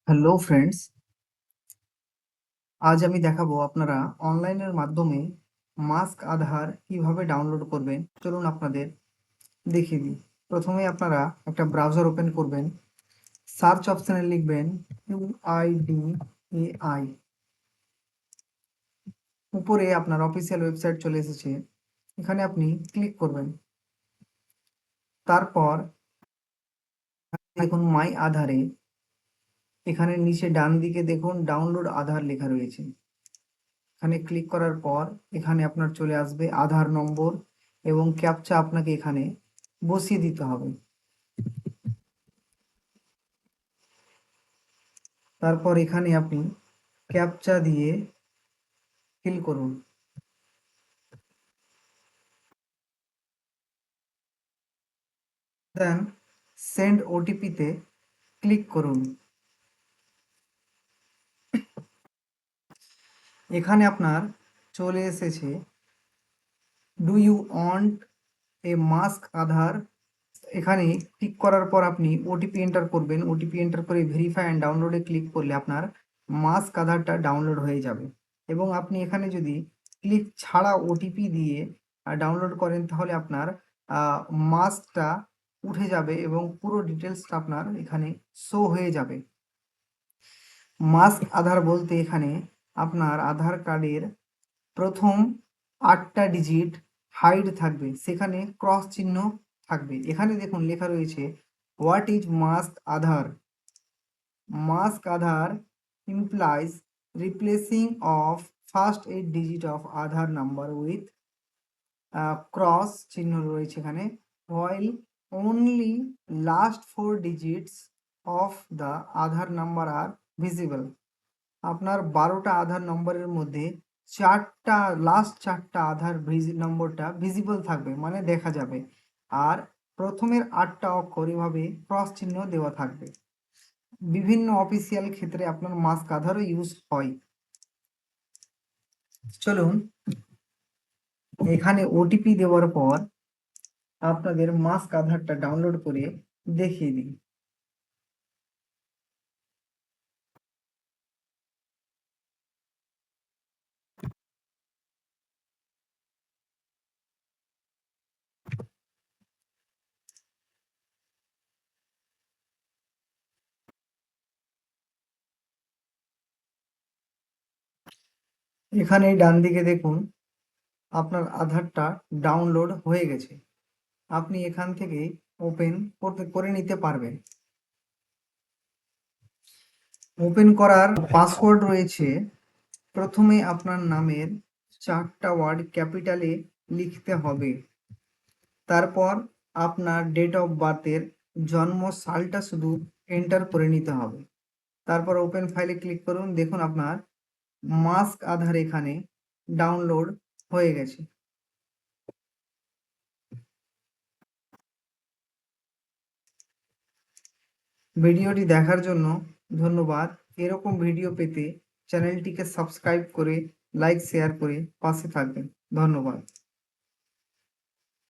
Hello friends, আজ আমি দেখাবো আপনারা অনলাইনের মাধ্যমে মাস্ক আধার কিভাবে ডাউনলোড করবেন। চলুন আপনাদের দেখিয়ে দিই। প্রথমে আপনারা একটা ব্রাউজার ওপেন করবেন, সার্চ অপশানে লিখবেন UIDAI। উপরে আপনার অফিসিয়াল ওয়েবসাইট চলে এসেছে, এখানে আপনি ক্লিক করবেন। তারপর দেখুন মাই আধারে, এখানে নিচে ডান দিকে দেখুন ডাউনলোড আধার লেখা রয়েছে। এখানে ক্লিক করার পর এখানে আপনার চলে আসবে আধার নম্বর এবং ক্যাপচা আপনাকে এখানে বসিয়ে দিতে হবে। তারপর এখানে আপনি ক্যাপচা দিয়ে ফিল করুন। দেন সেন্ড ওটিপিতে ক্লিক করুন। এখানে আপনার চলে এসেছে do you want a mask Aadhaar. এখানে ক্লিক করার পর আপনি ওটিপি এন্টার করবেন। ওটিপি এন্টার করে ভেরিফাই অ্যান্ড ডাউনলোডে ক্লিক করলে আপনার মাস্ক আধারটা ডাউনলোড হয়ে যাবে। এবং আপনি এখানে যদি ক্লিক ছাড়া ওটিপি দিয়ে ডাউনলোড করেন তাহলে আপনার মাস্কটা উঠে যাবে এবং পুরো ডিটেলসটা আপনার এখানে শো হয়ে যাবে। মাস্ক আধার বলতে এখানে আপনার আধার কার্ডের প্রথম 8টা ডিজিট হাইড থাকবে, সেখানে ক্রস চিহ্ন থাকবে। এখানে দেখুন লেখা রয়েছে what is mask Aadhaar. Mask Aadhaar implies replacing of first 8 digit of Aadhaar number with cross চিহ্ন রয়েছে এখানে, while only last 4 digits of the Aadhaar number are visible. আপনার 12টা আধার নম্বরের মধ্যে লাস্ট চারটা আধার নম্বরটা ভিজিবল থাকবে, মানে দেখা যাবে। আর প্রথমের 8টা অক্ষর এভাবে ক্রস চিহ্ন দেওয়া থাকবে। বিভিন্ন অফিসিয়াল ক্ষেত্রে আপনার মাস্ক আধারও ইউজ হয়। চলুন এখানে ওটিপি দেওয়ার পর আপনাদের মাস্ক আধারটা ডাউনলোড করে দেখিয়ে দিই। এখানে ডান দিকে দেখুন আপনার আধারটা ডাউনলোড হয়ে গেছে। আপনি এখান থেকে ওপেন করে নিতে পারবেন। ওপেন করার পাসওয়ার্ড রয়েছে, প্রথমে আপনার নামের 4টা ওয়ার্ড ক্যাপিটালে লিখতে হবে। তারপর আপনার ডেট অফ বার্থের জন্ম সালটা শুধু এন্টার করে নিতে হবে। তারপর ওপেন ফাইলে ক্লিক করুন। দেখুন আপনার মাস্ক আধার এখানে ডাউনলোড হয়ে গেছে। ভিডিওটি দেখার জন্য ধন্যবাদ। এরকম ভিডিও পেতে চ্যানেলটিকে সাবস্ক্রাইব করে লাইক শেয়ার করে পাশে থাকবেন। ধন্যবাদ।